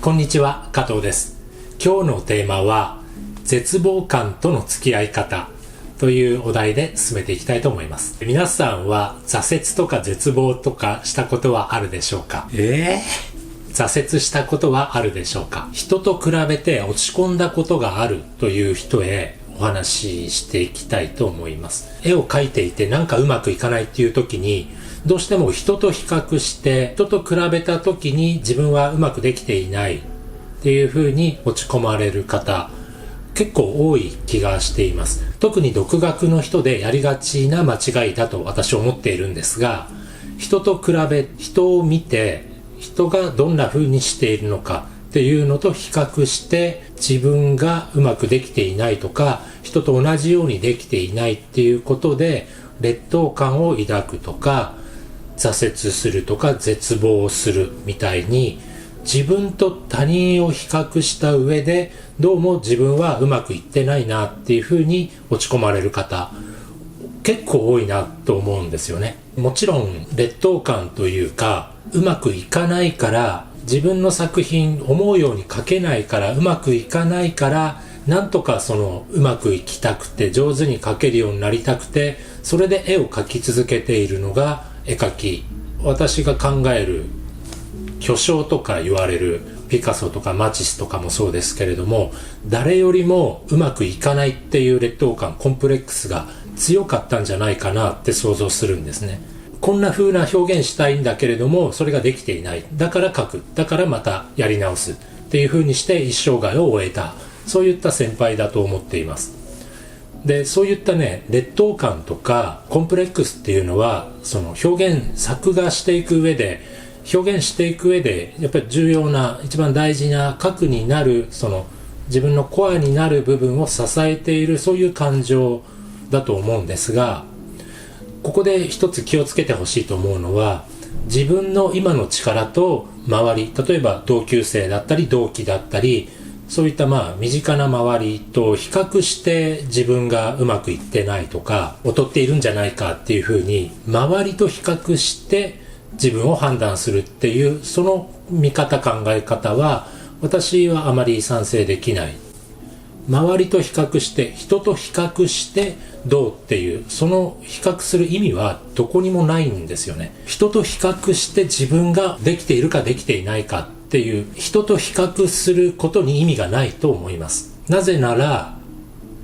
こんにちは、加藤です。今日のテーマは絶望感との付き合い方というお題で進めていきたいと思います。皆さんは挫折とか絶望とかしたことはあるでしょうか？挫折したことはあるでしょうか？人と比べて落ち込んだことがあるという人へお話ししていきたいと思います。絵を描いていてなんかうまくいかないっていう時にどうしても人と比較して人と比べた時に自分はうまくできていないっていう風に落ち込まれる方結構多い気がしています。特に独学の人でやりがちな間違いだと私は思っているんですが、人と比べ、人を見て人がどんな風にしているのかっていうのと比較して自分がうまくできていないとか人と同じようにできていないっていうことで劣等感を抱くとか挫折するとか絶望するみたいに自分と他人を比較した上でどうも自分はうまくいってないなっていうふうに落ち込まれる方結構多いなと思うんですよね。もちろん劣等感というかうまくいかないから自分の作品思うように描けないからうまくいかないからなんとかうまくいきたくて上手に描けるようになりたくてそれで絵を描き続けているのが絵描き。私が考える巨匠とか言われるピカソとかマティスとかもそうですけれども誰よりもうまくいかないっていう劣等感コンプレックスが強かったんじゃないかなって想像するんですね。こんな風な表現したいんだけれどもそれができていない。だから描く。だからまたやり直すっていう風にして一生涯を終えた。そういった先輩だと思っています。で、そういったね、劣等感とかコンプレックスっていうのは表現、作画していく上で表現していく上でやっぱり重要な一番大事な核になる自分のコアになる部分を支えているそういう感情だと思うんですが、ここで一つ気をつけてほしいと思うのは自分の今の力と周り、例えば同級生だったり同期だったりそういった身近な周りと比較して自分がうまくいってないとか劣っているんじゃないかっていうふうに周りと比較して自分を判断するっていうその見方考え方は私はあまり賛成できない。周りと比較して人と比較してどうっていうその比較する意味はどこにもないんですよね。人と比較して自分ができているかできていないかっていう人と比較することに意味がないと思います。なぜなら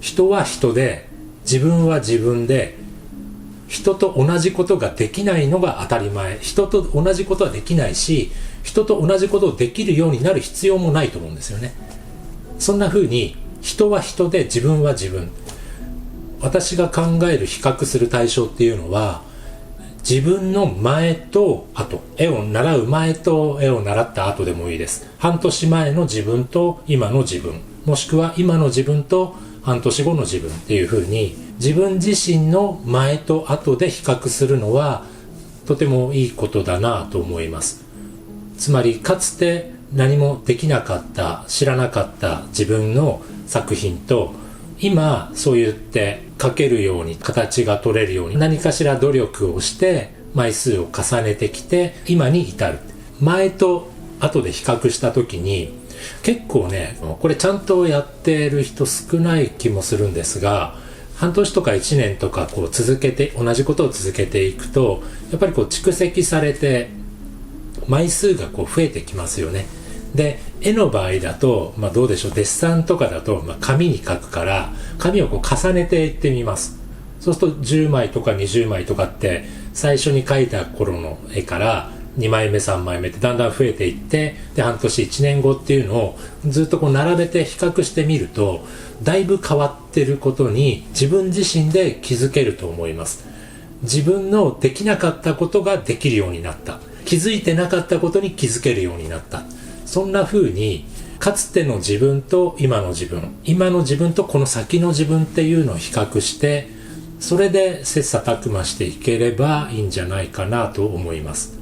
人は人で自分は自分で人と同じことができないのが当たり前。人と同じことはできないし人と同じことをできるようになる必要もないと思うんですよね。そんな風に人は人で自分は自分。私が考える比較する対象っていうのは自分の前と後、絵を習う前と絵を習った後でもいいです。半年前の自分と今の自分、もしくは今の自分と半年後の自分っていう風に自分自身の前と後で比較するのはとてもいいことだなと思います。つまりかつて何もできなかった知らなかった自分の作品と今そう言って描けるように形が取れるように何かしら努力をして枚数を重ねてきて今に至る。前と後で比較した時に結構ねこれちゃんとやってる人少ない気もするんですが半年とか1年とか続けて同じことを続けていくとやっぱり蓄積されて枚数が増えてきますよね。で絵の場合だと、どうでしょうデッサンとかだと、紙に描くから紙を重ねていってみます。そうすると10枚とか20枚とかって最初に描いた頃の絵から2枚目3枚目ってだんだん増えていってで半年1年後っていうのをずっと並べて比較してみるとだいぶ変わってることに自分自身で気づけると思います。自分のできなかったことができるようになった。気づいてなかったことに気づけるようになった。そんな風にかつての自分と今の自分、今の自分とこの先の自分っていうのを比較してそれで切磋琢磨していければいいんじゃないかなと思います。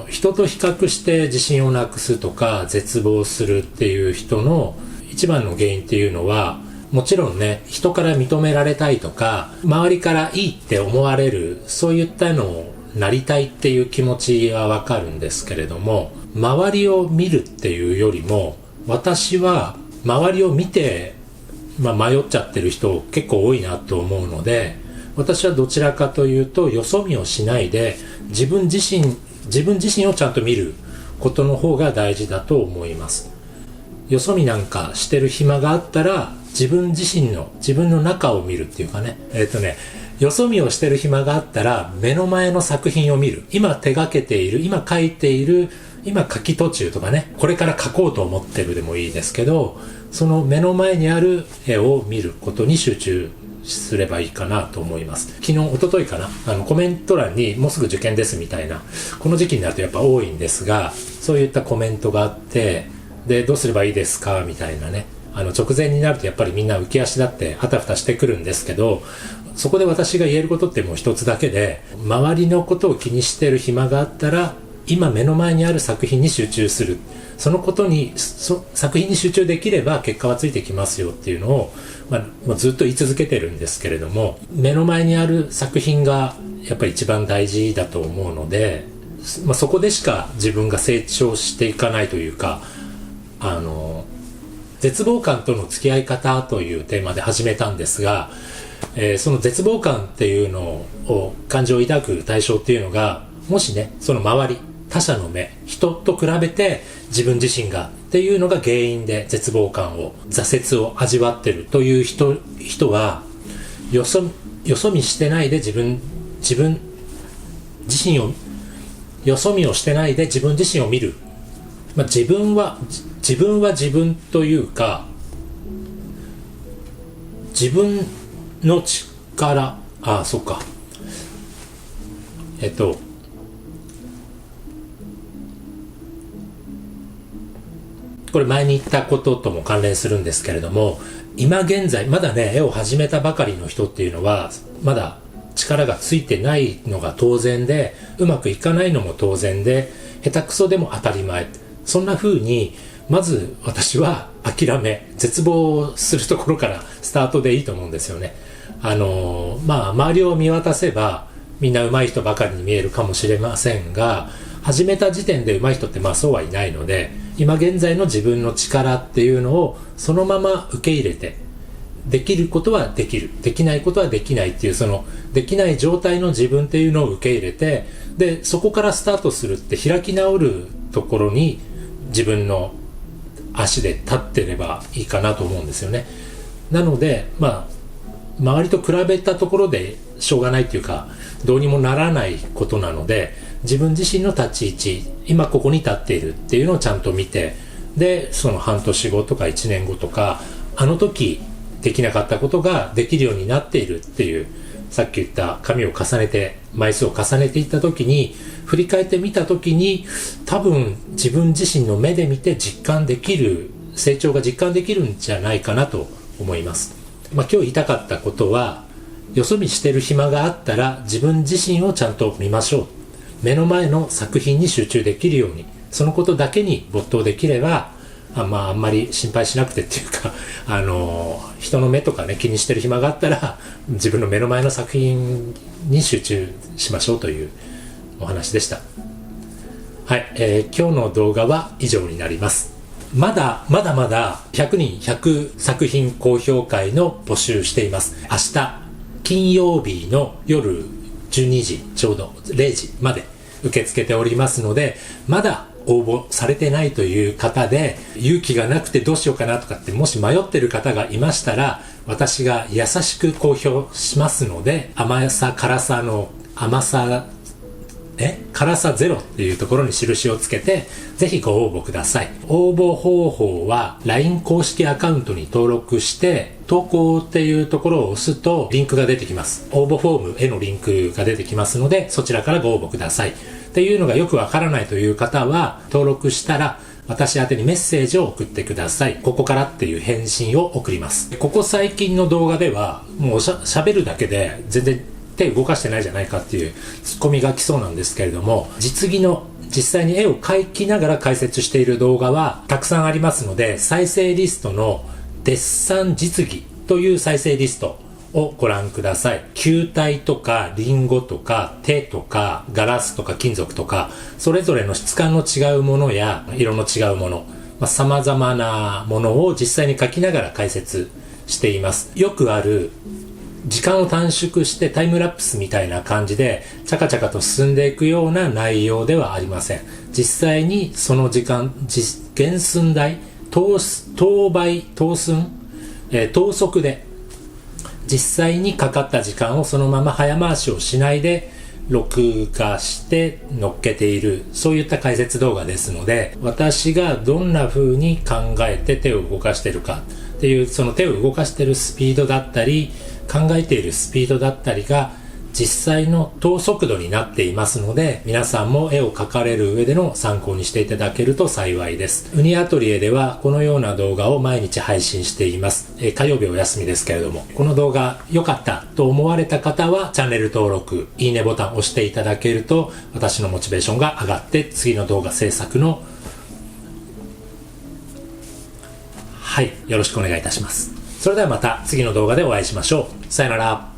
人と比較して自信をなくすとか絶望するっていう人の一番の原因っていうのはもちろんね人から認められたいとか周りからいいって思われるそういったのをなりたいっていう気持ちはわかるんですけれども周りを見るっていうよりも、私は周りを見て、迷っちゃってる人結構多いなと思うので、私はどちらかというとよそ見をしないで自分自身をちゃんと見ることの方が大事だと思います。よそ見なんかしてる暇があったら自分の中を見るっていうかね、よそ見をしてる暇があったら目の前の作品を見る。今手掛けている、今描いている、今書き途中とかね、これから描こうと思ってるでもいいですけど、その目の前にある絵を見ることに集中すればいいかなと思います。昨日、一昨日かな、コメント欄にもうすぐ受験ですみたいな、この時期になるとやっぱ多いんですが、そういったコメントがあって、で、どうすればいいですかみたいなね、直前になるとやっぱりみんな浮き足立ってあたふたしてくるんですけど、そこで私が言えることってもう一つだけで、周りのことを気にしてる暇があったら、今目の前にある作品に集中する。そのことに、作品に集中できれば結果はついてきますよっていうのを、もうずっと言い続けてるんですけれども、目の前にある作品がやっぱり一番大事だと思うので、そこでしか自分が成長していかないというか、絶望感との付き合い方というテーマで始めたんですが、その絶望感っていうのを感情を抱く対象っていうのが、もしね、その周り、他者の目、人と比べて自分自身がっていうのが原因で絶望感を、挫折を味わってるという人は、よそ見してないで自分自身を、よそ見をしてないで自分自身を見る。自分は自分というか、自分の力、そっか。これ前に言ったこととも関連するんですけれども、今現在、まだね、絵を始めたばかりの人っていうのは、まだ力がついてないのが当然で、うまくいかないのも当然で、下手くそでも当たり前。そんな風に、まず私は絶望するところからスタートでいいと思うんですよね。周りを見渡せば、みんな上手い人ばかりに見えるかもしれませんが、始めた時点で上手い人ってそうはいないので、今現在の自分の力っていうのをそのまま受け入れて、できることはできる、できないことはできないっていう、そのできない状態の自分っていうのを受け入れて、でそこからスタートするって開き直るところに自分の足で立ってればいいかなと思うんですよね。なので周りと比べたところでしょうがないっていうか、どうにもならないことなので、自分自身の立ち位置、今ここに立っているっていうのをちゃんと見て、でその半年後とか1年後とか、あの時できなかったことができるようになっているっていう、さっき言った紙を重ねて、枚数を重ねていった時に、振り返ってみた時に、多分自分自身の目で見て成長が実感できるんじゃないかなと思います。今日言いたかったことは、よそ見してる暇があったら自分自身をちゃんと見ましょう。目の前の作品に集中できるように、そのことだけに没頭できれば、あんまり心配しなくてっていうか、人の目とかね、気にしてる暇があったら、自分の目の前の作品に集中しましょうというお話でした。はい、今日の動画は以上になります。まだ100人100作品高評会の募集しています。明日金曜日の夜12時ちょうど0時まで受け付けておりますので、まだ応募されてないという方で、勇気がなくてどうしようかなとかってもし迷ってる方がいましたら、私が優しく公表しますので、辛さゼロっていうところに印をつけて、ぜひご応募ください。応募方法は LINE 公式アカウントに登録して、投稿っていうところを押すとリンクが出てきます。応募フォームへのリンクが出てきますので、そちらからご応募ください。っていうのがよくわからないという方は、登録したら私宛てにメッセージを送ってください。ここからっていう返信を送ります。ここ最近の動画では、もう喋るだけで全然手動かしてないじゃないかっていうツッコミが来そうなんですけれども、実際に絵を描きながら解説している動画はたくさんありますので、再生リストのデッサン実技という再生リストをご覧ください。球体とかリンゴとか手とかガラスとか金属とか、それぞれの質感の違うものや色の違うもの、様々なものを実際に描きながら解説しています。よくある時間を短縮してタイムラプスみたいな感じでチャカチャカと進んでいくような内容ではありません。実際にその時間、原寸大、等速で実際にかかった時間をそのまま早回しをしないで録画して載っけている、そういった解説動画ですので、私がどんな風に考えて手を動かしているかっていう、その手を動かしているスピードだったり考えているスピードだったりが実際の等速度になっていますので、皆さんも絵を描かれる上での参考にしていただけると幸いです。ウニアトリエではこのような動画を毎日配信しています。火曜日お休みですけれども、この動画良かったと思われた方はチャンネル登録、いいねボタンを押していただけると私のモチベーションが上がって次の動画制作のよろしくお願いいたします。それではまた次の動画でお会いしましょう。さよなら。